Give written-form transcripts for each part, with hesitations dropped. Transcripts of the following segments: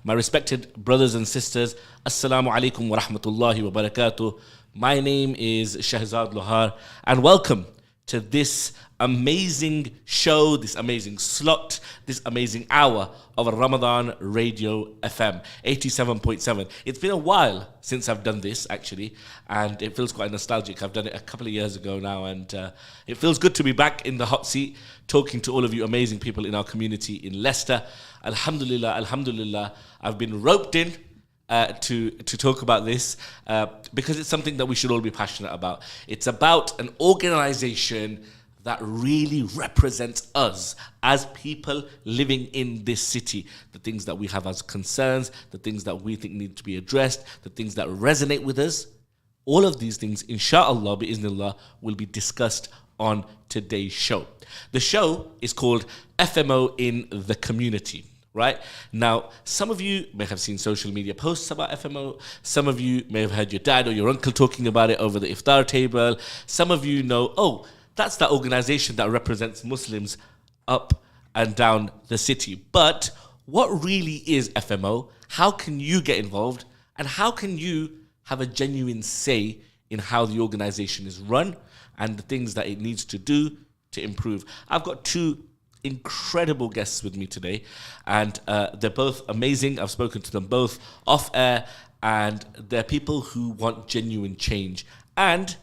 My respected brothers and sisters, Assalamu alaikum wa rahmatullahi wa barakatuh. My name is Shehzaad Lohar, and welcome to this amazing show, this amazing slot, this amazing hour of a Ramadan Radio FM 87.7. It's been a while since I've done this, actually, and it feels quite nostalgic. I've done it a couple of years ago now, and it feels good to be back in the hot seat, talking to all of you amazing people in our community in Leicester. Alhamdulillah, I've been roped in to talk about this because it's something that we should all be passionate about. It's about an organization that really represents us as people living in this city, the things that we have as concerns, the things that we think need to be addressed, the things that resonate with us. All of these things, inshallah, bi'iznillah, will be discussed on today's show. The show is called FMO in the Community. Right? Now, some of you may have seen social media posts about FMO. Some of you may have heard your dad or your uncle talking about it over the iftar table. Some of you know, oh, that's that organization that represents Muslims up and down the city. But what really is FMO? How can you get involved? And how can you have a genuine say in how the organization is run and the things that it needs to do to improve? I've got two incredible guests with me today, and they're both amazing. I've spoken to them both off air, and they're people who want genuine change. And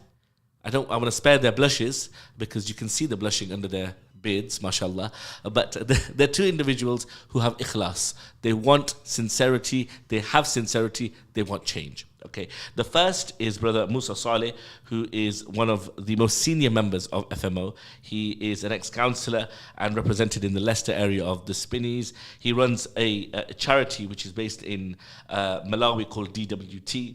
I want to spare their blushes because you can see the blushing under their beards, mashallah. But they're two individuals who have ikhlas. They want sincerity. They have sincerity. They want change. Okay. The first is Brother Mussa Saleh, who is one of the most senior members of FMO. He is an ex-councillor and represented in the Leicester area of the Spinneys. He runs a charity which is based in Malawi called DWT,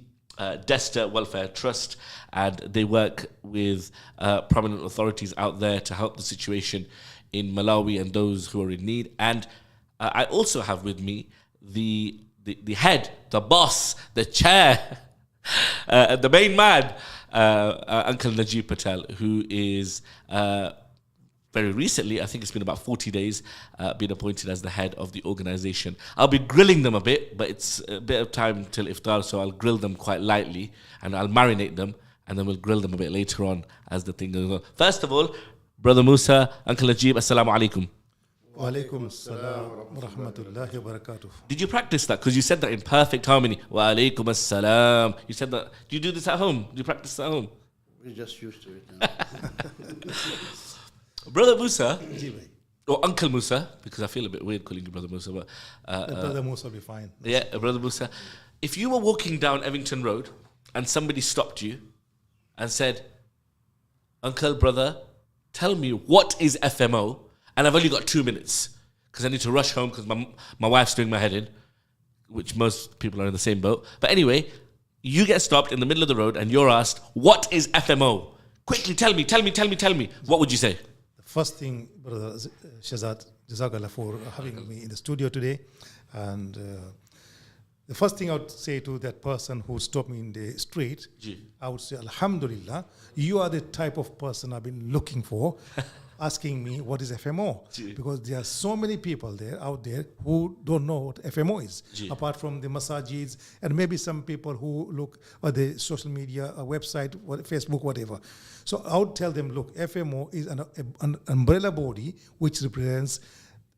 Leicester Welfare Trust, and they work with prominent authorities out there to help the situation in Malawi and those who are in need. And I also have with me the head, the boss, the chair, the main man, Uncle Najeeb Patel, who is very recently, I think it's been about 40 days, been appointed as the head of the organization. I'll be grilling them a bit, but it's a bit of time till iftar, so I'll grill them quite lightly and I'll marinate them, and then we'll grill them a bit later on as the thing goes on. First of all, Brother Mussa, Uncle Najeeb, Assalamu alaikum. Wa alaikum assalam wa rahmatullahi wa barakatuh. Did you practice that? Because you said that in perfect harmony. Wa alaikum assalam. You said that. Do you do this at home? Do you practice at home? We're just used to it now. Brother Mussa, or Uncle Mussa, because I feel a bit weird calling you Brother Mussa, but Brother Mussa will be fine. Yeah, Brother Mussa. If you were walking down Evington Road and somebody stopped you and said, Uncle, brother, tell me what is FMO, and I've only got 2 minutes because I need to rush home because my wife's doing my head in, which most people are in the same boat. But anyway, you get stopped in the middle of the road and you're asked, what is FMO? Quickly, tell me. What would you say? First thing, Brother Shehzaad, Jazakallah for having me in the studio today. And the first thing I would say to that person who stopped me in the street, I would say, Alhamdulillah, you are the type of person I've been looking for, asking me what is FMO. Because there are so many people out there who don't know what FMO is, apart from the masajids and maybe some people who look at the social media, website, Facebook, whatever. So I would tell them, look, FMO is an umbrella body which represents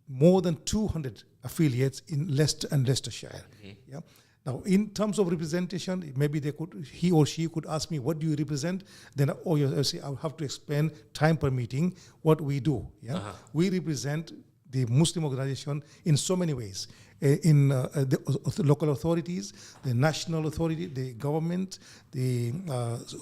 more than 200 affiliates in Leicester and Leicestershire. Yeah. Now, in terms of representation, maybe he or she could ask me, what do you represent? Then I'll have to explain, time permitting, what we do. Yeah, we represent the Muslim organization in so many ways. In the local authorities, the national authority, the government, the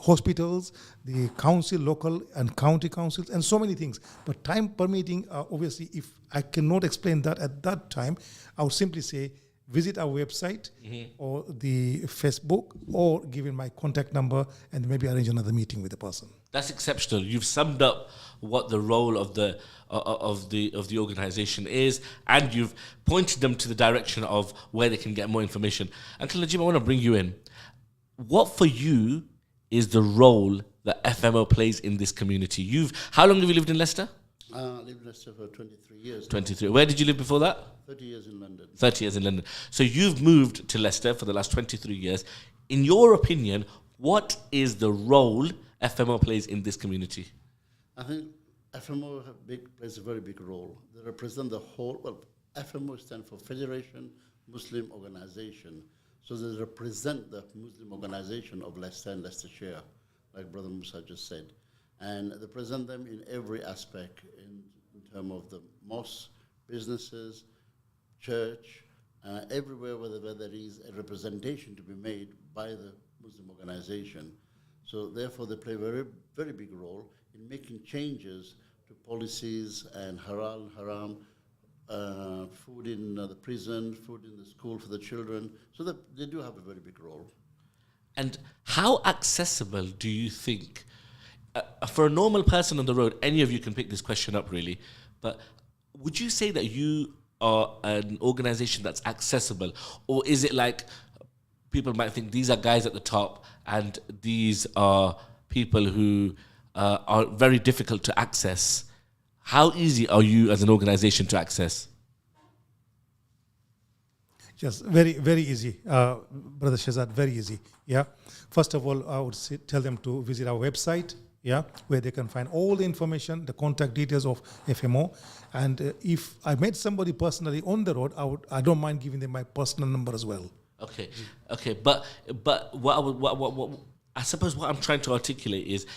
hospitals, the council, local and county councils, and so many things. But time permitting, obviously, if I cannot explain that at that time, I would simply say, visit our website or the Facebook, or give in my contact number and maybe arrange another meeting with the person. That's exceptional. You've summed up what the role of the organization is, and you've pointed them to the direction of where they can get more information. Uncle Najeeb, I want to bring you in. What for you is the role that FMO plays in this community? How long have you lived in Leicester? I lived in Leicester for 23 years. 23. Where did you live before that? 30 years in London. 30 years in London. So you've moved to Leicester for the last 23 years. In your opinion, what is the role FMO plays in this community? I think FMO plays a very big role. They represent the whole, well, FMO stands for Federation Muslim Organization. So they represent the Muslim organization of Leicester and Leicestershire, like Brother Mussa just said. And they present them in every aspect, in terms of the mosque, businesses, church, everywhere where there is a representation to be made by the Muslim organization. So therefore they play a very, very big role in making changes to policies and halal, haram, food in the prison, food in the school for the children. So that they do have a very big role. And how accessible do you think, for a normal person on the road, any of you can pick this question up really, but would you say that you are an organization that's accessible? Or is it like people might think these are guys at the top and these are people who are very difficult to access? How easy are you as an organization to access? Just very, very easy, Brother Shehzaad, very easy. Yeah. First of all, I would tell them to visit our website, yeah, where they can find all the information, the contact details of FMO. And if I met somebody personally on the road, I don't mind giving them my personal number as well. Okay, okay, but what I suppose what I'm trying to articulate is,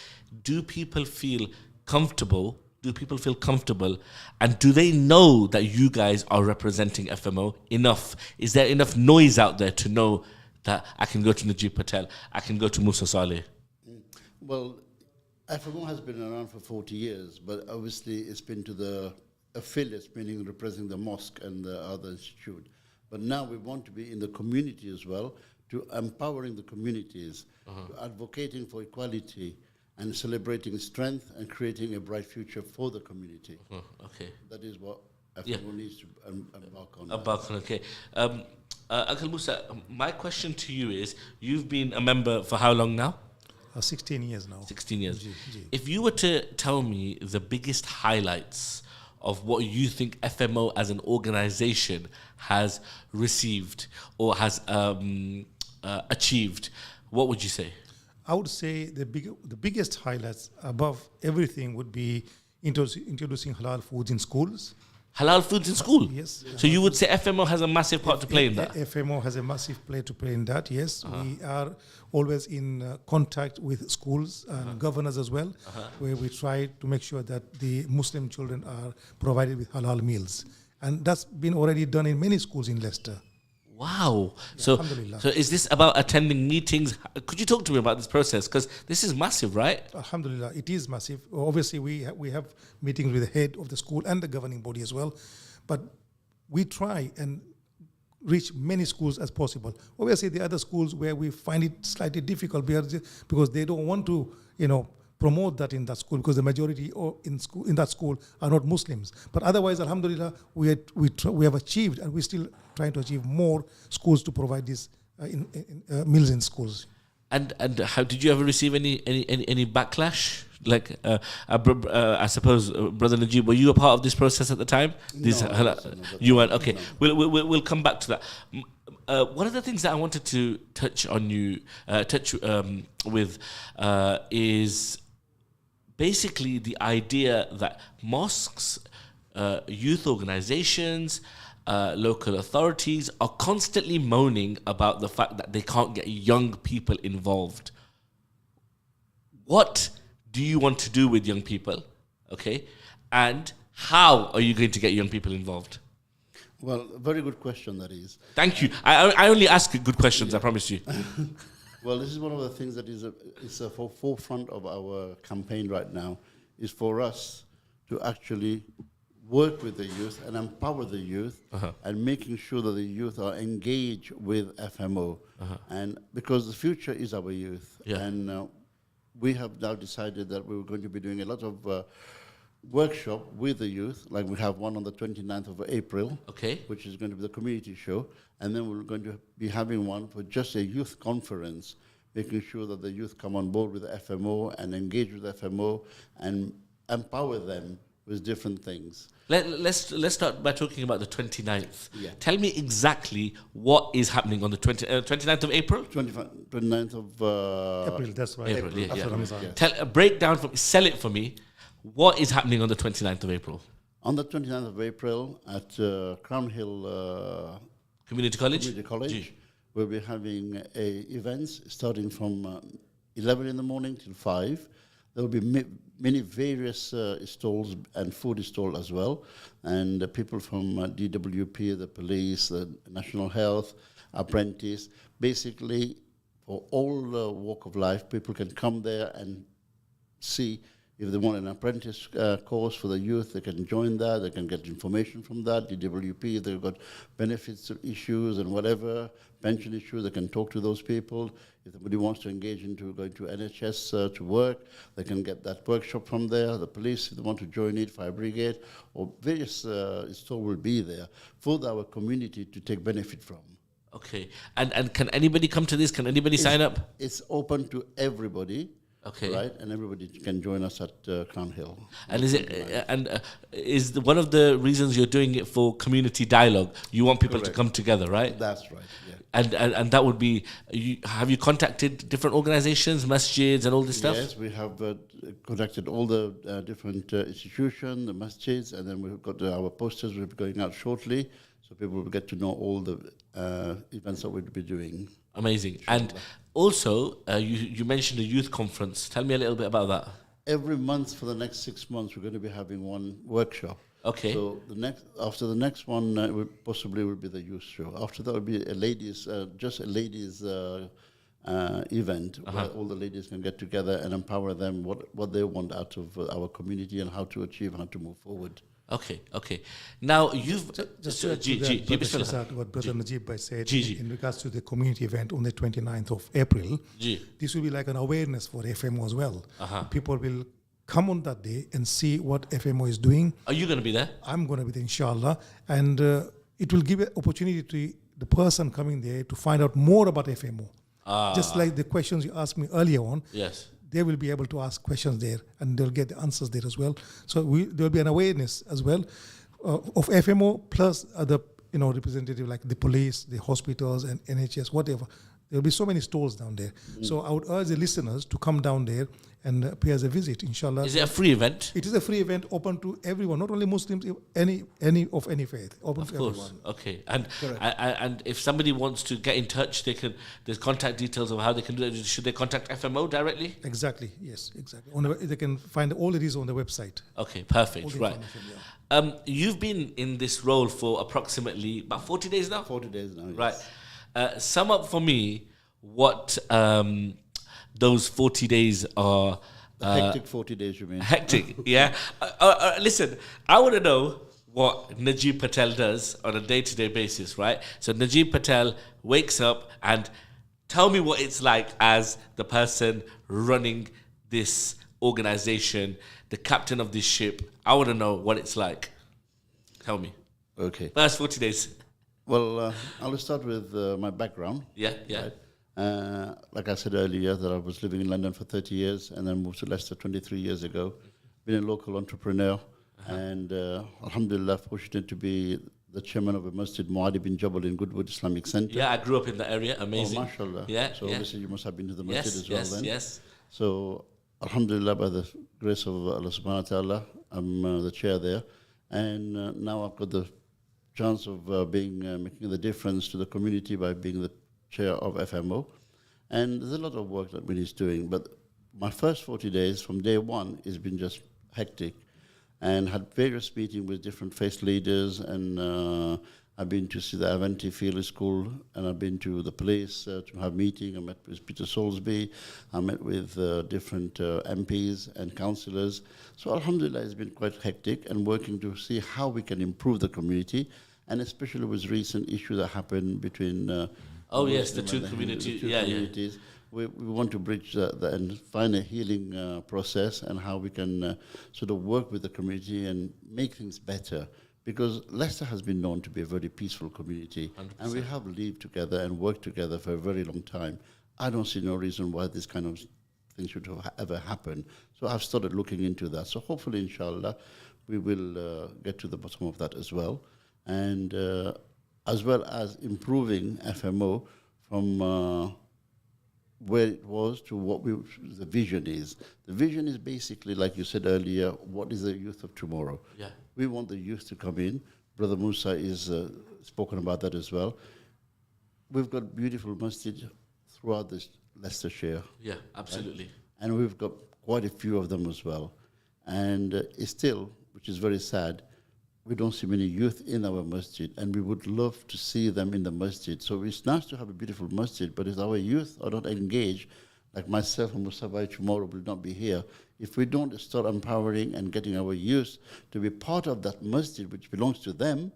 do people feel comfortable? Do people feel comfortable, and do they know that you guys are representing FMO enough? Is there enough noise out there to know that I can go to Najeeb Patel, I can go to Mussa Saleh? Well, FMO has been around for 40 years, but obviously it's been to the affiliates, meaning representing the mosque and the other institute. But now we want to be in the community as well, to empowering the communities, to advocating for equality and celebrating strength and creating a bright future for the community. Okay. That is what FMO needs to embark on. Embark on, okay. Uncle Mussa, my question to you is, you've been a member for how long now? 16 years now. 16 years. Ji. If you were to tell me the biggest highlights of what you think FMO as an organization has received or has achieved, what would you say? I would say the biggest highlights above everything would be introducing halal foods in schools. Halal foods in school? Yes. So you would say FMO has a massive part to play in that? FMO has a massive play to play in that, yes. We are always in contact with schools and governors as well, where we try to make sure that the Muslim children are provided with halal meals. And that's been already done in many schools in Leicester. Wow. Yeah, so is this about attending meetings? Could you talk to me about this process? Because this is massive, right? Alhamdulillah, it is massive. Obviously, we have meetings with the head of the school and the governing body as well. But we try and reach many schools as possible. Obviously, the other schools where we find it slightly difficult because they don't want to, promote that in that school, because the majority in that school are not Muslims. But otherwise, alhamdulillah, we have achieved, and we're still trying to achieve more schools to provide these meals in schools. And how did you ever receive any backlash? Like I suppose, Brother Najeeb, were you a part of this process at the time? No, you weren't. Okay, no. We'll come back to that. One of the things that I wanted to touch with is basically the idea that mosques, youth organizations, local authorities are constantly moaning about the fact that they can't get young people involved. What do you want to do with young people? Okay. And how are you going to get young people involved? Well, very good question, that is. Thank you. I only ask good questions, I promise you. Well, this is one of the things that is a forefront of our campaign right now, is for us to actually work with the youth and empower the youth and making sure that the youth are engaged with FMO. And because the future is our youth. Yeah. And we have now decided that we were going to be doing a lot of workshop with the youth, like we have one on the 29th of April, which is going to be the community show, and then we're going to be having one for just a youth conference, making sure that the youth come on board with the FMO and engage with FMO and empower them with different things. Let's start by talking about the 29th. Yeah. Tell me exactly what is happening on the 29th of April? 29th of April, that's right. April, yeah, After yeah. Ramadan. Yes. Tell a breakdown sell it for me. What is happening on the 29th of April? On the 29th of April at Crown Hill Community College? Community College, Gee. we'll be having events starting from 11 in the morning till 5. There will be many various stalls and food stalls as well. And people from DWP, the police, the National Health, apprentice, basically for all walk of life, people can come there and see if they want an apprentice course for the youth, they can join that, they can get information from that. DWP, they've got benefits issues and whatever, pension issues, they can talk to those people. If somebody wants to engage into going to NHS to work, they can get that workshop from there. The police, if they want to join it, fire brigade, or various stores will be there for our community to take benefit from. Okay. And can anybody come to this? Can anybody sign up? It's open to everybody. Okay. Right, and everybody can join us at Crown Hill. And is one of the reasons you're doing it for community dialogue? You want people to come together, right? That's right. Yeah. And that would be. Have you contacted different organizations, masjids, and all this stuff? Yes, we have contacted all the different institutions, the masjids, and then we've got our posters will be going out shortly, so people will get to know all the events that we'll be doing. Amazing. And also, you mentioned a youth conference. Tell me a little bit about that. Every month for the next 6 months, we're going to be having one workshop. Okay. So after the next one, possibly will be the youth show. After that will be a ladies, event where all the ladies can get together and empower them what they want out of our community and how to achieve, how to move forward. Okay. Now you've Just to add to that, Brother Shehzaad, what Brother Najeeb said in regards to the community event on the 29th of April, this will be like an awareness for FMO as well. People will come on that day and see what FMO is doing. Are you going to be there? I'm going to be there, inshallah. And it will give an opportunity to the person coming there to find out more about FMO. Just like the questions you asked me earlier on. Yes. They will be able to ask questions there and they'll get the answers there as well. So there will be an awareness as well of FMO plus other representative like the police, the hospitals and NHS, whatever. There will be so many stalls down there. So I would urge the listeners to come down there and pay us a visit, inshallah. Is it a free event? It is a free event open to everyone, not only Muslims, any of any faith, open to everyone. Okay. And if somebody wants to get in touch, there's contact details of how they can do it. Should they contact FMO directly? Exactly, yes, exactly. They can find all it is on the website. Okay, perfect, right. You've been in this role for approximately about 40 days now? 40 days now, yes. Right. Sum up for me what those 40 days are. Hectic 40 days, you mean? Hectic, yeah. Listen, I want to know what Najeeb Patel does on a day-to-day basis, right? So Najeeb Patel wakes up and tell me what it's like as the person running this organization, the captain of this ship. I want to know what it's like. Tell me. Okay. First 40 days. Well, I'll start with my background. Yeah. Right? Like I said earlier, that I was living in London for 30 years and then moved to Leicester 23 years ago. Been a local entrepreneur and alhamdulillah, fortunate to be the chairman of a masjid, Muadi bin Jabal in Goodwood Islamic Centre. Yeah, I grew up in that area. Amazing. Oh, mashallah. Yeah. So obviously you must have been to the masjid as well then. Yes. So alhamdulillah, by the grace of Allah subhanahu wa ta'ala, I'm the chair there. And now I've got the chance of making the difference to the community by being the chair of FMO. And there's a lot of work that Winnie's doing. But my first 40 days from day one has been just hectic and had various meetings with different faith leaders. And I've been to see the Avanti Field School and I've been to the police to have meeting. I met with Peter Soulsby. I met with different MPs and councillors. So alhamdulillah, it's been quite hectic and working to see how we can improve the community, and especially with recent issue that happened between the two communities. We want to bridge and find a healing process and how we can sort of work with the community and make things better. Because Leicester has been known to be a very peaceful community 100%. And we have lived together and worked together for a very long time. I don't see no reason why this kind of thing should have ever happen. So I've started looking into that. So hopefully, inshallah, we will get to the bottom of that as well. And as well as improving FMO from where it was to what the vision is. The vision is basically, like you said earlier, what is the youth of tomorrow? Yeah. We want the youth to come in. Brother Mussa is spoken about that as well. We've got beautiful masjid throughout this Leicestershire. Yeah, absolutely. And we've got quite a few of them as well. And still, which is very sad, we don't see many youth in our masjid, and we would love to see them in the masjid. So it's nice to have a beautiful masjid, but if our youth are not engaged, like myself and Mussa tomorrow will not be here, if we don't start empowering and getting our youth to be part of that masjid which belongs to them,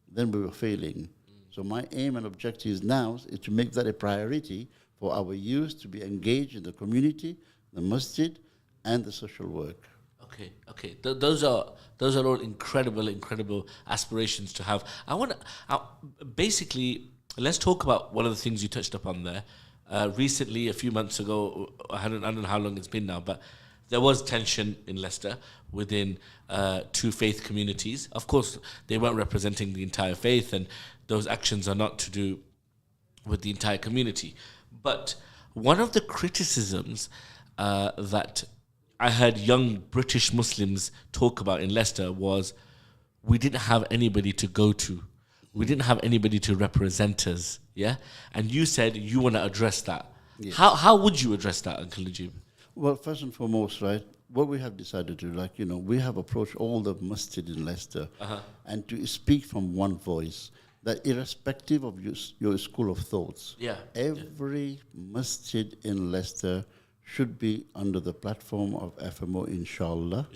then we were failing. So my aim and objective now is to make that a priority for our youth to be engaged in the community, the masjid, and the social work. Okay. Those are all incredible aspirations to have. I want to basically let's talk about one of the things you touched upon there. Recently, a few months ago, I don't know how long it's been now, but there was tension in Leicester within two faith communities. Of course, they weren't representing the entire faith, and those actions are not to do with the entire community. But one of the criticisms that I heard young British Muslims talk about in Leicester was we didn't have anybody to go to. We didn't have anybody to represent us, yeah? And you said you want to address that. Yes. How would you address that, Uncle Najeeb? Well, first and foremost, right, what we have decided to do, we have approached all the masjid in Leicester and to speak from one voice, that irrespective of your school of thoughts, every masjid in Leicester should be under the platform of FMO, inshallah.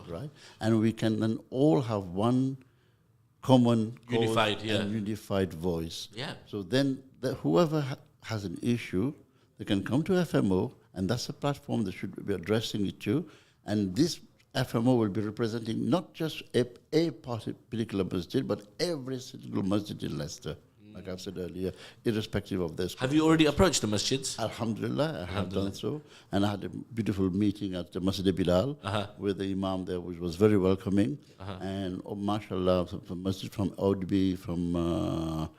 Right? And we can then all have one common unified voice. Yeah. So then whoever has an issue, they can come to FMO, and that's a platform they should be addressing it to. And this FMO will be representing not just a particular masjid, but every single masjid in Leicester. Like I've said earlier, irrespective of this. Have you already approached the masjids? Alhamdulillah, I have done so. And I had a beautiful meeting at the Masjid Bilal with the Imam there, which was very welcoming. And mashallah, from masjid from Audeby, from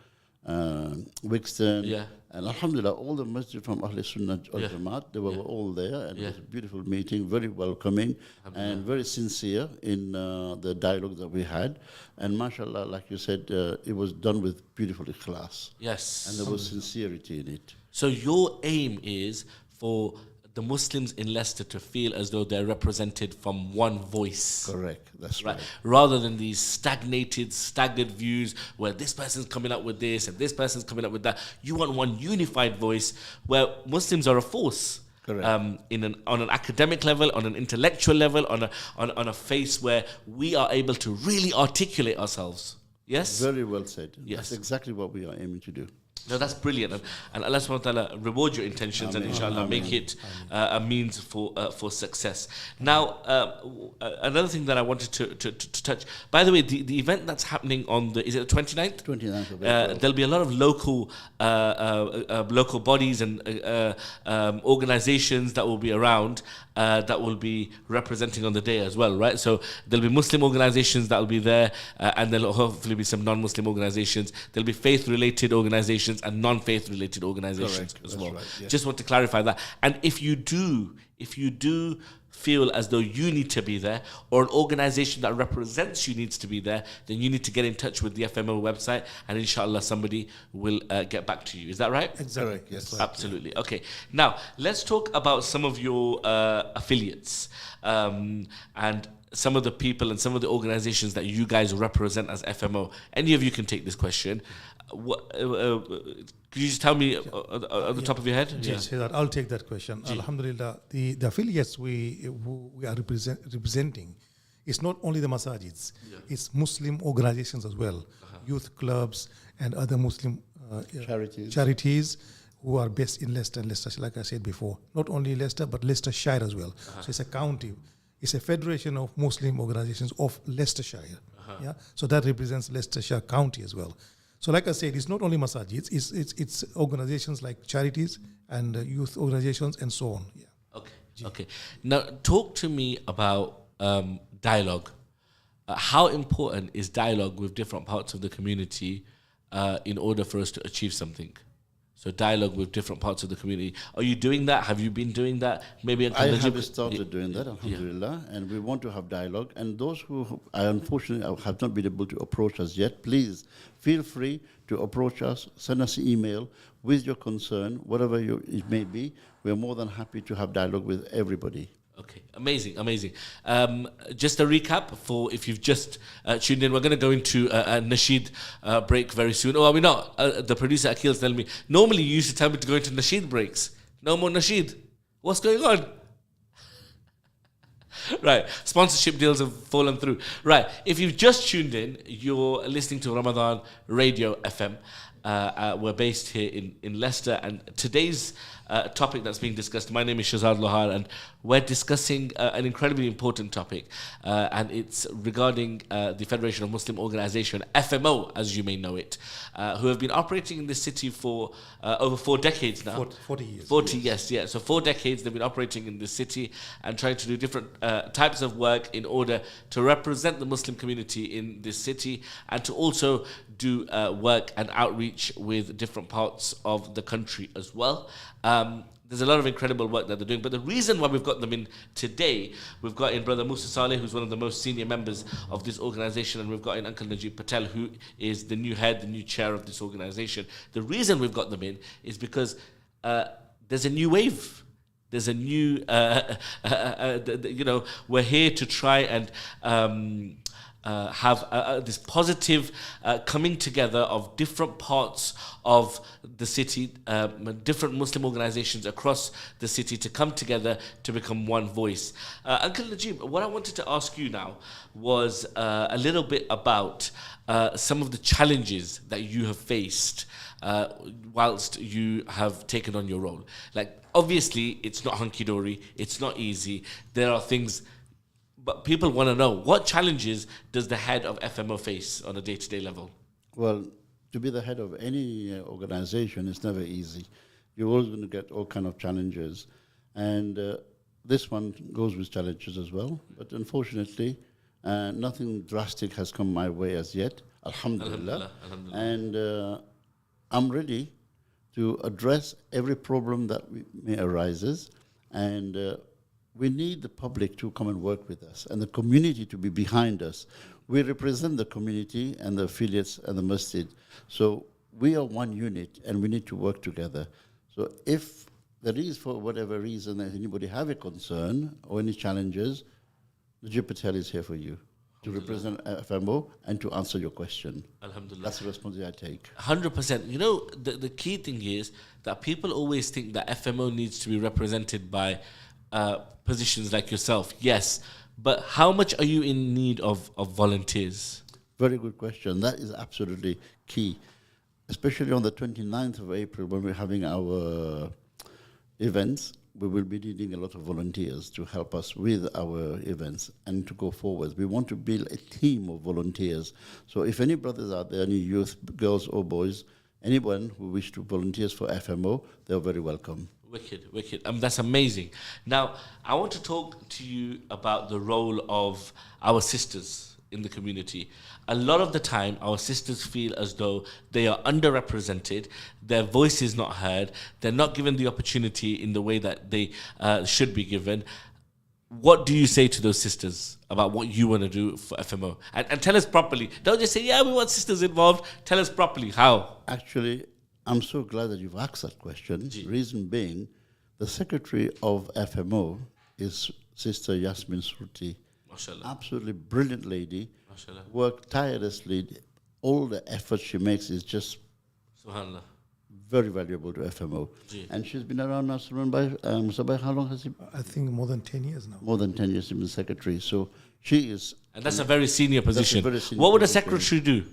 Wixton. And alhamdulillah, all the masjid from Ahl Sunnah al Jamaat, they were all there. And it was a beautiful meeting, very welcoming and very sincere in the dialogue that we had. And mashallah, like you said, it was done with beautiful ikhlas. Yes. And there was sincerity in it. So your aim is for the Muslims in Leicester to feel as though they're represented from one voice. Correct, that's right. Rather than these staggered views where this person's coming up with this and this person's coming up with that. You want one unified voice where Muslims are a force. Correct. On an academic level, on an intellectual level, on a face where we are able to really articulate ourselves. Yes? Very well said. Yes. That's exactly what we are aiming to do. No, that's brilliant, and Allah subhanahu wa ta'ala reward your intentions and inshallah make it a means for success. Now, another thing that I wanted to touch, by the way, the event that's happening on is it the 29th? 29th of April. There'll be a lot of local bodies and organizations that will be around that will be representing on the day as well, right? So there'll be Muslim organizations that will be there, and there'll hopefully be some non-Muslim organizations. There'll be faith-related organizations and non-faith related organizations as well. Right, yes. Just want to clarify that. And if you do feel as though you need to be there, or an organization that represents you needs to be there, then you need to get in touch with the FMO website, and inshallah somebody will get back to you. Is that right? Exactly. Yes. Absolutely. Okay. Now let's talk about some of your affiliates and some of the people and some of the organizations that you guys represent as FMO. Any of you can take this question. Could you just tell me at the top of your head? Yes, I'll take that question. Alhamdulillah, the affiliates we are representing is not only the masajids, it's Muslim organizations as well, youth clubs and other Muslim charities who are based in Leicester and Leicestershire, like I said before. Not only Leicester, but Leicestershire as well. So it's a county. It's a federation of Muslim organizations of Leicestershire. So that represents Leicestershire County as well. So like I said, it's not only masajids, it's organizations like charities and youth organizations and so on. Okay. Now talk to me about dialogue. how important is dialogue with different parts of the community in order for us to achieve something? So dialogue with different parts of the community. Are you doing that? Have you been doing that? Maybe I have started doing that, alhamdulillah, and we want to have dialogue. And those who I unfortunately have not been able to approach us yet, please feel free to approach us, send us an email with your concern, whatever it may be. We're more than happy to have dialogue with everybody. Okay, amazing. Just a recap for if you've just tuned in, we're going to go into a Nasheed break very soon. Oh, are we not? The producer Akil's telling me, normally you used to tell me to go into Nasheed breaks. No more Nasheed. What's going on? Right, sponsorship deals have fallen through. Right, if you've just tuned in, you're listening to Ramadan Radio FM. We're based here in Leicester, and today's topic that's being discussed, my name is Shehzaad Lohar, and we're discussing an incredibly important topic, and it's regarding the Federation of Muslim Organisation, FMO, as you may know it, who have been operating in this city for over 4 decades now. 40 years. 40, yes, yeah. So 4 decades they've been operating in this city and trying to do different types of work in order to represent the Muslim community in this city and to also do work and outreach with different parts of the country as well. There's a lot of incredible work that they're doing, but the reason why we've got them in today, we've got in Brother Mussa Saleh, who's one of the most senior members of this organisation, and we've got in Uncle Najeeb Patel, who is the new head, the new chair of this organisation. The reason we've got them in is because there's a new wave. There's a new, we're here to try and have this positive coming together of different parts of the city, different Muslim organizations across the city to come together to become one voice. Uncle Najeeb, what I wanted to ask you now was a little bit about some of the challenges that you have faced whilst you have taken on your role. Like, obviously, it's not hunky-dory, it's not easy. There are things. But people want to know, what challenges does the head of FMO face on a day-to-day level? Well, to be the head of any organization is never easy. You're always going to get all kind of challenges. And this one goes with challenges as well. But unfortunately, nothing drastic has come my way as yet. Alhamdulillah. And I'm ready to address every problem that may arises. And we need the public to come and work with us and the community to be behind us. We represent the community and the affiliates and the masjid. So we are one unit and we need to work together. So if there is, for whatever reason, that anybody have a concern or any challenges, Najeeb Patel is here for you to represent FMO and to answer your question. Alhamdulillah. That's the responsibility I take. 100%. You know, the key thing is that people always think that FMO needs to be represented by positions like yourself, yes, but how much are you in need of volunteers? Very good question. That is absolutely key, especially on the 29th of April when we're having our events. We will be needing a lot of volunteers to help us with our events and to go forward. We want to build a team of volunteers. So if any brothers out there, any youth, girls or boys, anyone who wish to volunteer for FMO, they're very welcome. Wicked. That's amazing. Now, I want to talk to you about the role of our sisters in the community. A lot of the time, our sisters feel as though they are underrepresented, their voice is not heard, they're not given the opportunity in the way that they should be given. What do you say to those sisters about what you want to do for FMO? And tell us properly. Don't just say, yeah, we want sisters involved. Tell us properly how. Actually, I'm so glad that you've asked that question. Reason being, the secretary of FMO is Sister Yasmin Surti. MashaAllah. Absolutely brilliant lady. MashaAllah. Worked tirelessly. All the effort she makes is just SubhanAllah. very valuable to FMO. And she's been around now, Sabah, how long has she? I think more than 10 years now. More than 10 years she's been secretary. So she is. And that's a very senior position. Very senior what would a position. secretary do?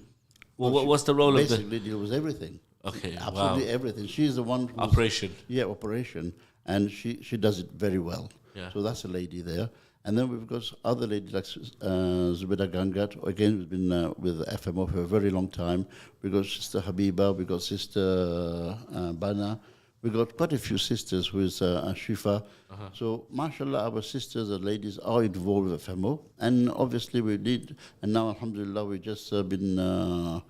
What's the role of the... Basically deal with everything. Okay, absolutely everything. She's the one who's... Operation. Yeah, operation. And she does it very well. Yeah. So that's a lady there. And then we've got other ladies like Zubeda Gangat, again, who's been with FMO for a very long time. We've got Sister Habiba, we've got Sister Bana, We got quite a few sisters who is Shifa. So, mashallah, our sisters and ladies are involved with FMO. And obviously we did, and now alhamdulillah, we've just been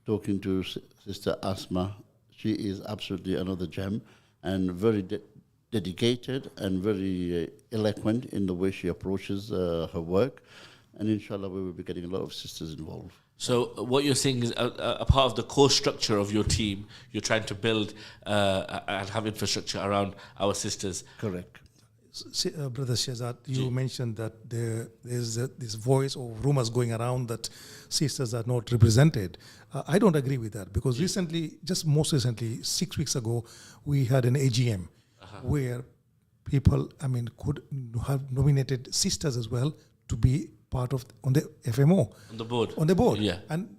talking to Sister Asma. She is absolutely another gem and very dedicated and very eloquent in the way she approaches her work. And inshallah, we will be getting a lot of sisters involved. So what you're saying is a part of the core structure of your team, you're trying to build and have infrastructure around our sisters. Correct. Brother Shehzaad, you mentioned that there's this voice or rumors going around that sisters are not represented. I don't agree with that because most recently, 6 weeks ago, we had an AGM where people, could have nominated sisters as well to be part of on the FMO. On the board. On the board. Yeah. And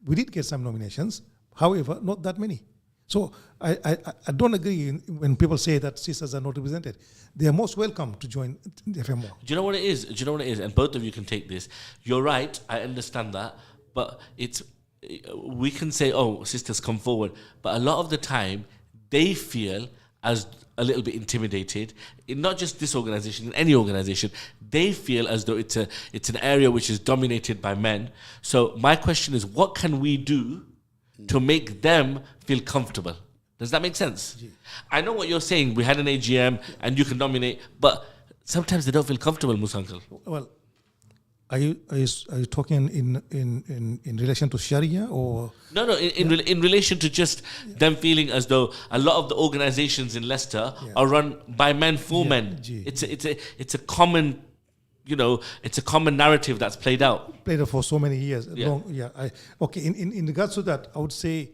we did get some nominations. However, not that many. So I don't agree when people say that sisters are not represented. They are most welcome to join the FMO. Do you know what it is? And both of you can take this. You're right. I understand that. But we can say, oh, sisters come forward. But a lot of the time, they feel as a little bit intimidated in not just this organization, in any organization. They feel as though it's an area which is dominated by men. So my question is, what can we do to make them feel comfortable? Does that make sense? I know what you're saying. We had an AGM and you can nominate, but sometimes they don't feel comfortable, Mussa uncle. Well, are you talking in relation to Sharia or no in relation to just them feeling as though a lot of the organizations in Leicester are run by men for men. It's a common narrative that's played out for so many years. In regards to that, I would say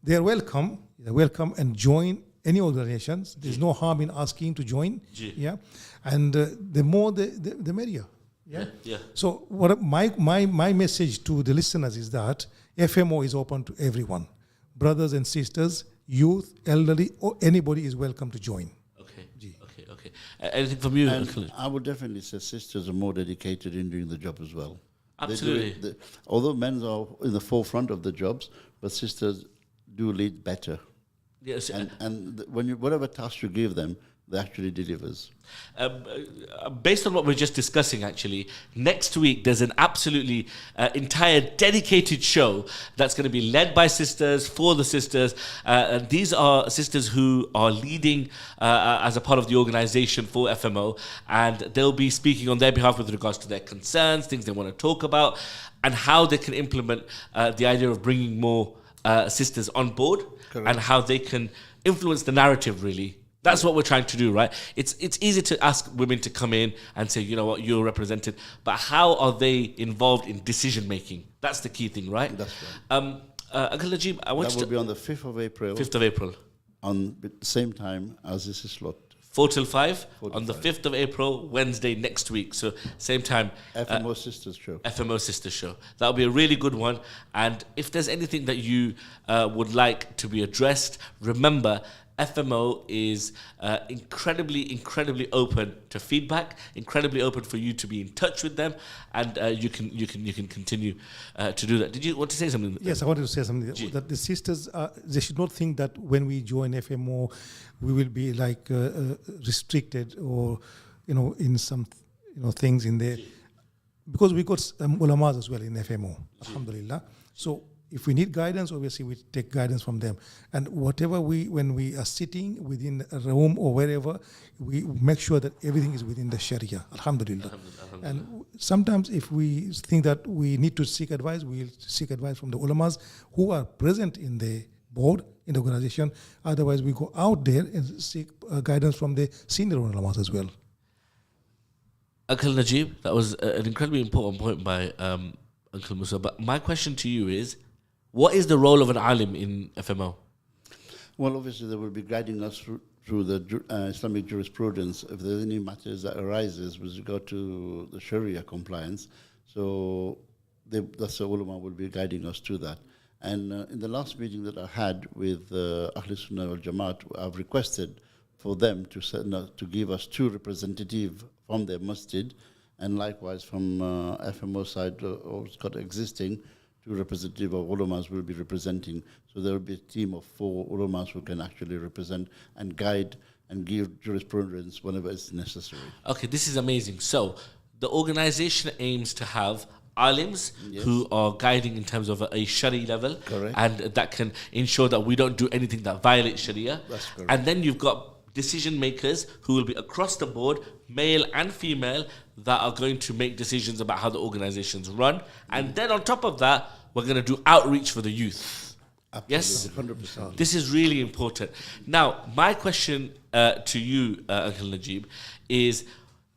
they're welcome and join any organizations. There's no harm in asking to join. And the more the merrier. Yeah. So what my message to the listeners is that FMO is open to everyone, brothers and sisters, youth, elderly, or anybody is welcome to join. Okay. Anything from you? I would definitely say sisters are more dedicated in doing the job as well. Absolutely. Although men are in the forefront of the jobs, but sisters do lead better. Yes. And whatever task you give them, they actually delivers. Based on what we're just discussing, actually, next week there's an absolutely entire dedicated show that's going to be led by sisters, for the sisters. And these are sisters who are leading as a part of the organization for FMO, and they'll be speaking on their behalf with regards to their concerns, things they want to talk about, and how they can implement the idea of bringing more sisters on board. Correct. And how they can influence the narrative, really. That's what we're trying to do, right? It's easy to ask women to come in and say, you know what, you're represented, but how are they involved in decision making? That's the key thing, right? That's right. Uncle Najeeb, I want that will be on the 5th of April. 5th of April. On the same time as this is slot. 4 till 5 on the 5th of April, Wednesday next week. So same time. FMO Sister Show. FMO Sister Show. That'll be a really good one. And if there's anything that you would like to be addressed, remember, FMO is incredibly open to feedback, incredibly open for you to be in touch with them, and you can continue to do that. Did you want to say something? Yes, I wanted to say something. That the sisters, they should not think that when we join FMO, we will be like restricted or in some things in there, because we got ulamas as well in FMO. Alhamdulillah. So if we need guidance, obviously we take guidance from them. And whatever when we are sitting within a room or wherever, we make sure that everything is within the Sharia. Alhamdulillah. And sometimes if we think that we need to seek advice, we'll seek advice from the ulamas who are present in the board, in the organization. Otherwise, we go out there and seek guidance from the senior ulamas as well. Uncle Najeeb, that was an incredibly important point by Uncle Mussa. But my question to you is, what is the role of an alim in FMO? Well, obviously they will be guiding us through the Islamic jurisprudence if there's any matters that arises with regard to the Sharia compliance. So that's the ulama will be guiding us to that. And in the last meeting that I had with Ahl Sunnah wal Jamaat, I've requested for them to give us 2 representatives from their masjid, and likewise from FMO side, got existing, two representative of ulamas will be representing. So there will be a team of 4 ulamas who can actually represent and guide and give jurisprudence whenever it's necessary. Okay, this is amazing. So the organization aims to have alims who are guiding in terms of a Sharia level. Correct. And that can ensure that we don't do anything that violates Sharia. That's correct. And then you've got decision makers who will be across the board, male and female, that are going to make decisions about how the organizations run. And then on top of that, we're going to do outreach for the youth. Absolutely, Yes? 100%. This is really important. Now, my question to you, Uncle Najeeb, is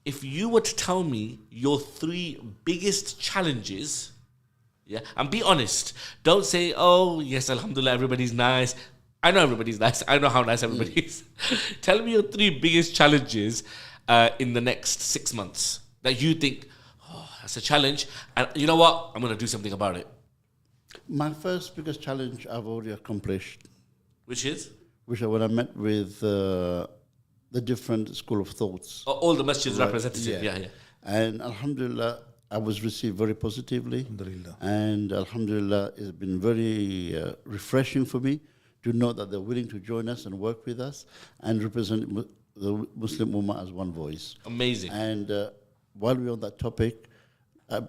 if you were to tell me your 3 biggest challenges, and be honest, don't say, oh, yes, alhamdulillah, everybody's nice. I know everybody's nice. I know how nice everybody is. Tell me your 3 biggest challenges in the next 6 months that you think, oh, that's a challenge. And you know what? I'm going to do something about it. My first biggest challenge I've already accomplished, Which is? which I, when I met with the different school of thoughts. All the masjids Right, representative. yeah. Yeah. And alhamdulillah, I was received very positively. Alhamdulillah. And alhamdulillah, it's been very refreshing for me to know that they're willing to join us and work with us and represent the Muslim Ummah as one voice. Amazing. And while we're on that topic, I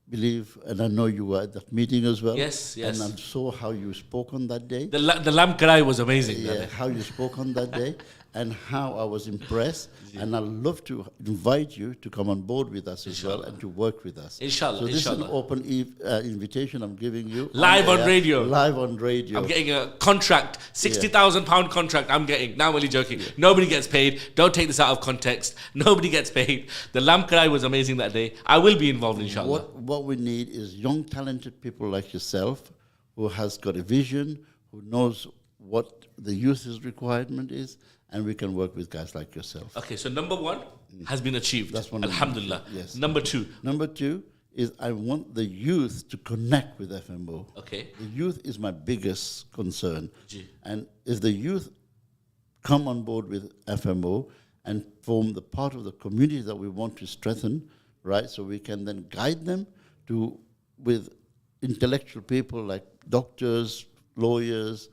believe, and I know you were at that meeting as well. Yes. And I saw how you spoke on that day. The lamb karai was amazing. Yeah, how you spoke on that day and how I was impressed. And I'd love to invite you to come on board with us as well and to work with us. Inshallah, So this inshallah. is an open invitation I'm giving you. Live on air, radio. Live on radio. I'm getting a contract, £60,000 contract. I'm getting. Now I'm only joking. Nobody gets paid. Don't take this out of context. Nobody gets paid. The lamb karai was amazing that day. I will be involved, inshallah. What we need is young, talented people like yourself who has got a vision, who knows what the youth's requirement is, and we can work with guys like yourself. Okay, so number 1 has been achieved. That's one. Alhamdulillah. Yes. Number 2. Number 2 is I want the youth to connect with FMO. Okay. The youth is my biggest concern. Ji. And if the youth come on board with FMO and form the part of the community that we want to strengthen, right, so we can then guide them to with intellectual people like doctors, lawyers,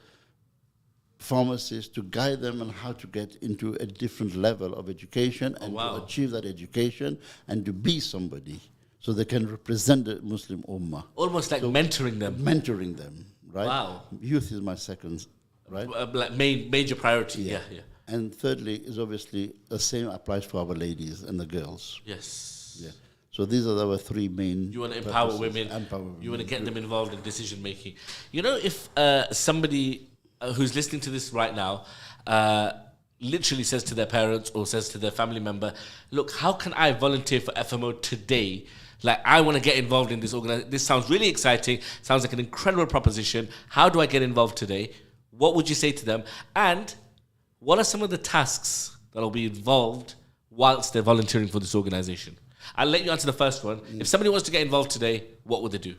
pharmacists, to guide them on how to get into a different level of education and to achieve that education and to be somebody so they can represent the Muslim Ummah. Almost like mentoring them. Mentoring them, right? Wow. Youth is my second, right? Like major priority. Yeah. And thirdly is obviously the same applies for our ladies and the girls. Yes. Yeah. So these are our 3 main. You want to empower purposes. women. Empower women. You want to get them involved in decision making. You know, if somebody who's listening to this right now literally says to their parents or says to their family member, look, how can I volunteer for FMO today? Like, I want to get involved in this organization. This sounds really exciting. Sounds like an incredible proposition. How do I get involved today? What would you say to them? And what are some of the tasks that will be involved whilst they're volunteering for this organization? I'll let you answer the first one. If somebody wants to get involved today, what would they do?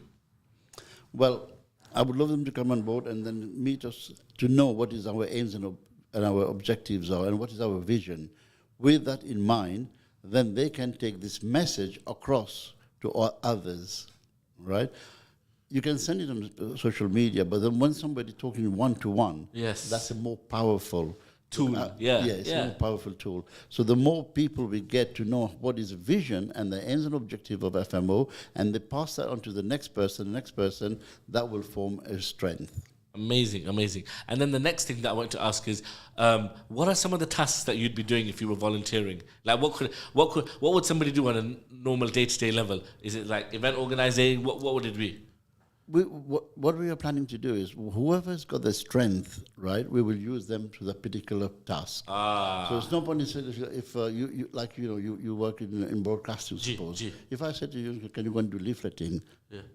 Well, I would love them to come on board and then meet us to know what is our aims and our objectives are and what is our vision. With that in mind, then they can take this message across to all others, right? You can send it on social media, but then when somebody talking one-to-one, Yes. that's a more powerful Tool, it's a more powerful tool. So the more people we get to know what is vision and the aims and objective of FMO, and they pass that on to the next person, that will form a strength. Amazing. And then the next thing that I want to ask is, what are some of the tasks that you'd be doing if you were volunteering? Like, what would somebody do on a normal day-to-day level? Is it like event organizing? What would it be? What we are planning to do is whoever's got the strength, right, we will use them to the particular task. So it's not point if you work in broadcasting, suppose. If I said to you, can you go and do leafleting?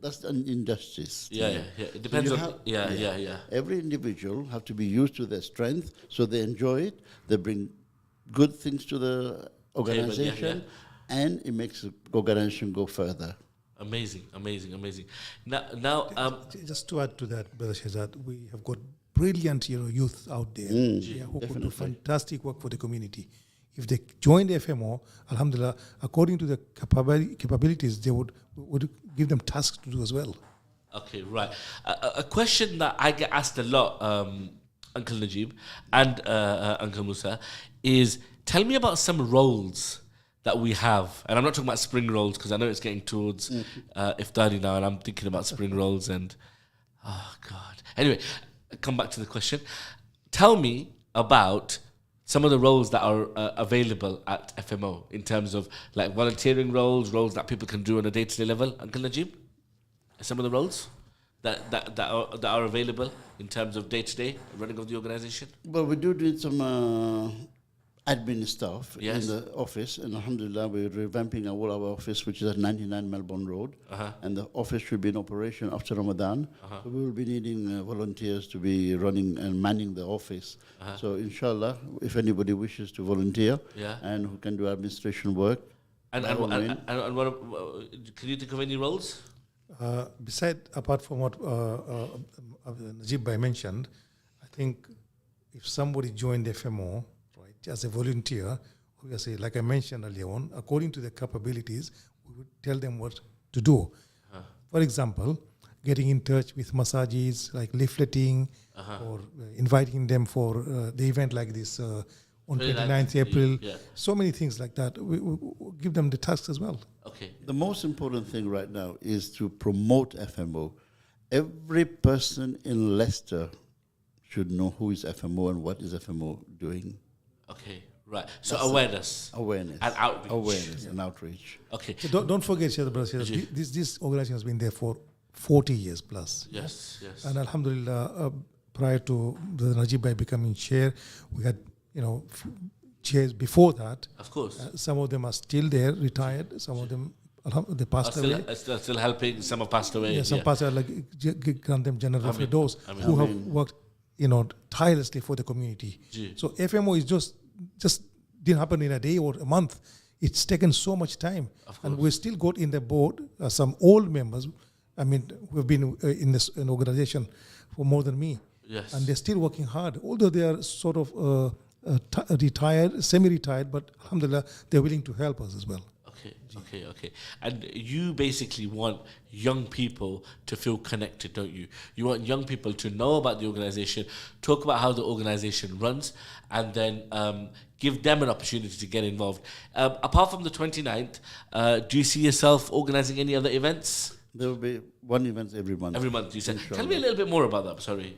That's an injustice. Yeah. It depends on. Every individual have to be used to their strength, so they enjoy it. They bring good things to the organization, and it makes the organization go further. Amazing. Now, just to add to that, Brother Shehzaad, we have got brilliant youth out there who could do fantastic work for the community. If they join the FMO, alhamdulillah, according to the capabilities, they would give them tasks to do as well. Okay, right. A question that I get asked a lot, Uncle Najeeb and Uncle Mussa, is tell me about some roles that we have. And I'm not talking about spring rolls because I know it's getting towards Iftari now and I'm thinking about spring rolls and, oh God. Anyway, come back to the question. Tell me about some of the roles that are available at FMO in terms of like volunteering roles that people can do on a day-to-day level. Uncle Najeeb, some of the roles that are available in terms of day-to-day running of the organisation. Well, we do need some admin staff Yes. in the office, and alhamdulillah, we're revamping all our office, which is at 99 Melbourne Road, and the office should be in operation after Ramadan. So we will be needing volunteers to be running and manning the office. So inshallah, if anybody wishes to volunteer and who can do administration work, And what, can you think of any roles? Apart from what Najeeb Bhai mentioned, I think if somebody joined FMO, right, as a volunteer, obviously, like I mentioned earlier on, according to their capabilities, we would tell them what to do. For example, getting in touch with massages, like leafleting, or inviting them for the event like this on 29th April. So many things like that. We give them the tasks as well. Okay. the most important thing right now is to promote FMO. Every person in Leicester should know who is FMO and what is FMO doing. Okay, right. So awareness. Awareness. And outreach. Awareness and outreach. Okay. So don't forget, Shehzaad, this organization has been there for 40 years plus. Yes, yes. And alhamdulillah, prior to the Najeeb Bhai becoming chair, we had, chairs before that. Of course. Some of them are still there, retired. Some of them, they passed away. Still helping. Some have passed away. Yeah, some passed away, like grant them general for those who have worked, tirelessly for the community. So FMO is just didn't happen in a day or a month. It's taken so much time, and we still got in the board some old members. I mean, we've been in this organization for more than me. Yes. And they're still working hard, although they are sort of retired, semi-retired, but alhamdulillah, they're willing to help us as well. Okay. And you basically want young people to feel connected, don't you? You want young people to know about the organization, talk about how the organization runs, and then give them an opportunity to get involved. Apart from the 29th, do you see yourself organizing any other events? There will be one event every month. Every month, you said. Inshallah. Tell me a little bit more about that, sorry.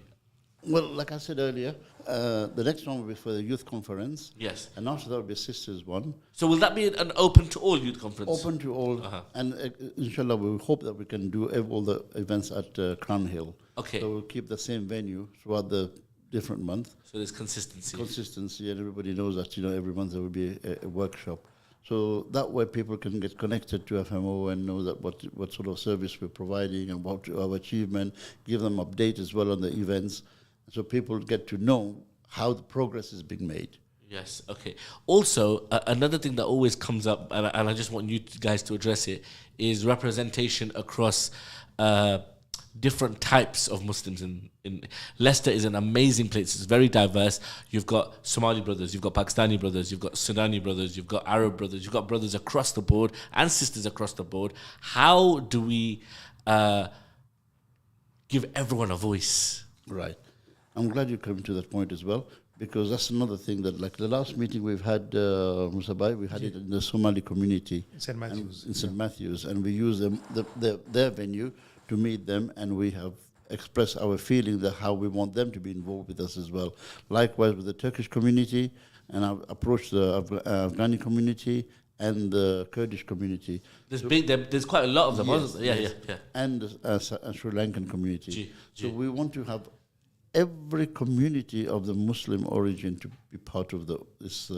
Well, like I said earlier, the next one will be for the youth conference. Yes. And after that will be a sisters one. So will that be an open to all youth conference? Open to all. And inshallah, we hope that we can do all the events at Crown Hill. Okay. So we'll keep the same venue throughout the different month. So there's consistency. Consistency, and everybody knows that, every month there will be a workshop. So that way people can get connected to FMO and know that what sort of service we're providing and what our achievement, give them update as well on the events. So people get to know how the progress is being made. Yes, okay. Also, another thing that always comes up, and I just want you guys to address it, is representation across different types of Muslims. In Leicester is an amazing place. It's very diverse. You've got Somali brothers, you've got Pakistani brothers, you've got Sudani brothers, you've got Arab brothers, you've got brothers across the board and sisters across the board. How do we give everyone a voice? Right. I'm glad you came to that point as well, because that's another thing that, like the last meeting we've had, Mussa Bhai, we had it in the Somali community. In St. Matthews. In St. Matthews. And we use their venue to meet them, and we have expressed our feeling that how we want them to be involved with us as well. Likewise with the Turkish community, and I've approached the Afghani community and the Kurdish community. There's quite a lot of them, wasn't there? Yeah. And the Sri Lankan community. So we want to have every community of the Muslim origin to be part of this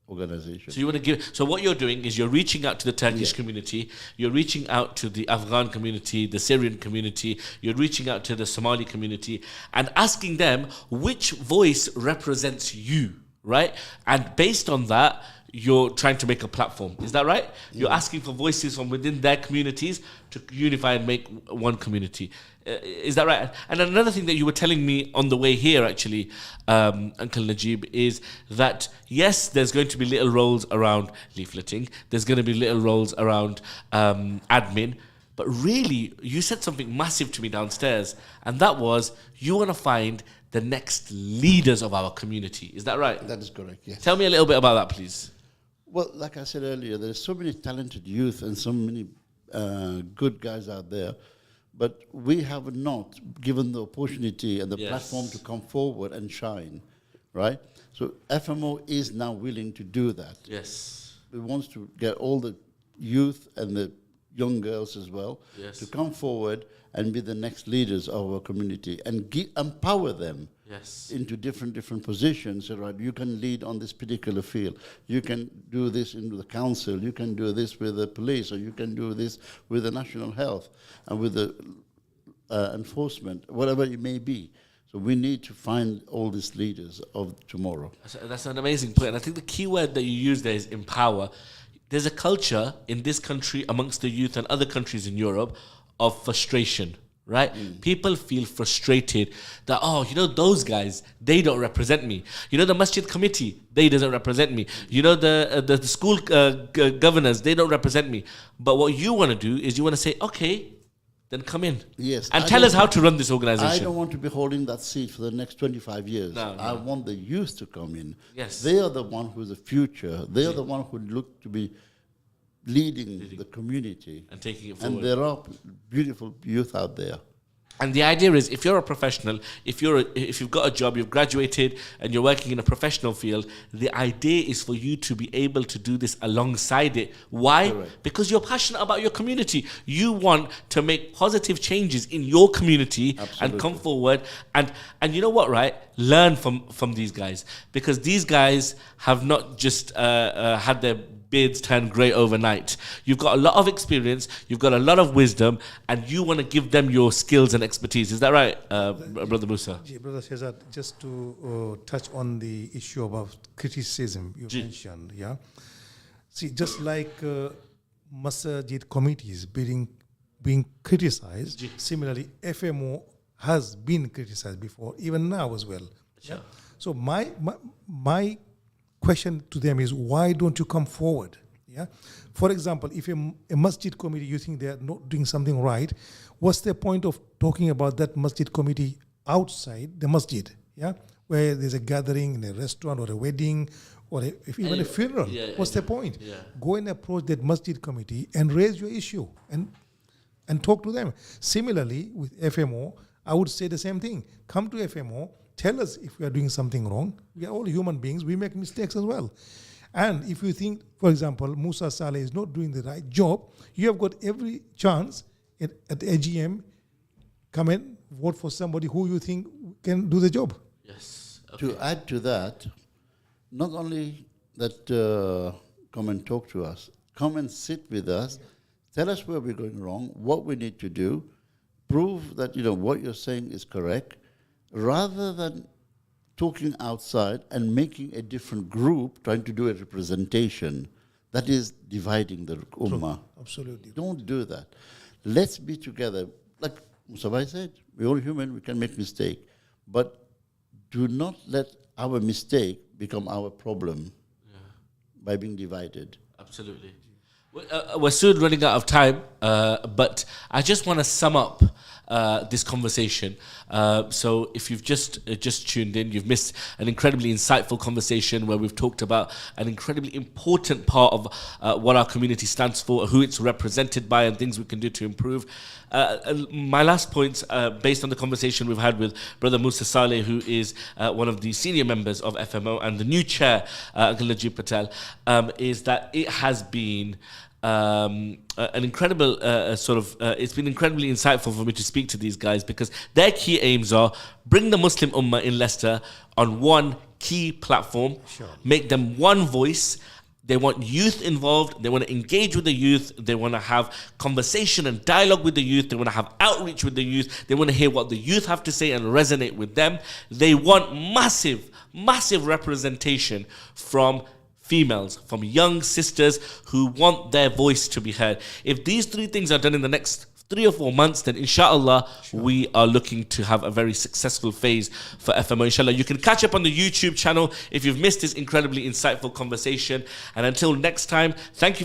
organization. So you want to give. So what you're doing is you're reaching out to the Turkish community, you're reaching out to the Afghan community, the Syrian community, you're reaching out to the Somali community, and asking them which voice represents you, right? And based on that, you're trying to make a platform. Is that right? You're asking for voices from within their communities to unify and make one community. Is that right? And another thing that you were telling me on the way here, actually, Uncle Najeeb, is that yes, there's going to be little roles around leafleting. There's going to be little roles around admin. But really, you said something massive to me downstairs, and that was you want to find the next leaders of our community. Is that right? That is correct, yes. Tell me a little bit about that, please. Well, like I said earlier, there's so many talented youth and so many good guys out there, but we have not given the opportunity and the platform to come forward and shine, right? So FMO is now willing to do that. Yes. It wants to get all the youth and the young girls as well to come forward and be the next leaders of our community and empower them into different positions. So, right, you can lead on this particular field. You can do this in the council. You can do this with the police, or you can do this with the national health and with the enforcement, whatever it may be. So we need to find all these leaders of tomorrow. That's an amazing point. And I think the key word that you use there is empower. There's a culture in this country amongst the youth and other countries in Europe of frustration, right? People feel frustrated that, oh, you know, those guys, they don't represent me. You know, the masjid committee, they doesn't represent me. You know, the school governors, they don't represent me. But what you want to do is you want to say, okay, then come in. Yes. And tell us how to run this organization. I don't want to be holding that seat for the next 25 years. No. I want the youth to come in. Yes. They are the one who's the future. They are the one who look to be leading the community. And taking it forward. And there are beautiful youth out there. And the idea is, if you're a professional, if you've got a job, you've graduated, and you're working in a professional field, the idea is for you to be able to do this alongside it. Why? Correct. Because you're passionate about your community. You want to make positive changes in your community and come forward. And you know what, right? Learn from these guys, because these guys have not just had their beards turn grey overnight. You've got a lot of experience, you've got a lot of wisdom, and you want to give them your skills and expertise. Is that right, Brother Mussa? Brother Shehzaad, just to touch on the issue about criticism you mentioned, yeah. See, just like masjid committees being criticized, similarly FMO has been criticized before, even now as well. Sure. Yeah? So my question to them is, why don't you come forward? Yeah. For example, if a masjid committee, you think they are not doing something right, what's the point of talking about that masjid committee outside the masjid? Yeah, where there's a gathering in a restaurant or a wedding or even a funeral. What's the point? Yeah. Go and approach that masjid committee and raise your issue and talk to them. Similarly, with FMO, I would say the same thing. Come to FMO. Tell us if we are doing something wrong. We are all human beings. We make mistakes as well. And if you think, for example, Mussa Saleh is not doing the right job, you have got every chance at the AGM, come and vote for somebody who you think can do the job. Yes. Okay. To add to that, not only that come and talk to us, come and sit with us, tell us where we're going wrong, what we need to do, prove that what you're saying is correct, rather than talking outside and making a different group trying to do a representation. That is dividing the ummah. Absolutely. Don't do that. Let's be together. Like Musa said, we're all human, we can make mistakes. But do not let our mistake become our problem by being divided. Absolutely. We're soon running out of time, but I just want to sum up this conversation. So if you've just tuned in, you've missed an incredibly insightful conversation where we've talked about an incredibly important part of what our community stands for, who it's represented by, and things we can do to improve. My last point, based on the conversation we've had with Brother Mussa Saleh, who is one of the senior members of FMO and the new chair, Uncle Najeeb Patel, is that it has been an incredible it's been incredibly insightful for me to speak to these guys, because their key aims are bring the Muslim Ummah in Leicester on one key platform, make them one voice. They want youth involved. They want to engage with the youth. They want to have conversation and dialogue with the youth. They want to have outreach with the youth. They want to hear what the youth have to say and resonate with them. They want massive representation from females, from young sisters who want their voice to be heard. If these three things are done in the next 3 or 4 months, then inshallah, we are looking to have a very successful phase for FMO, inshallah. You can catch up on the YouTube channel if you've missed this incredibly insightful conversation. And until next time, thank you for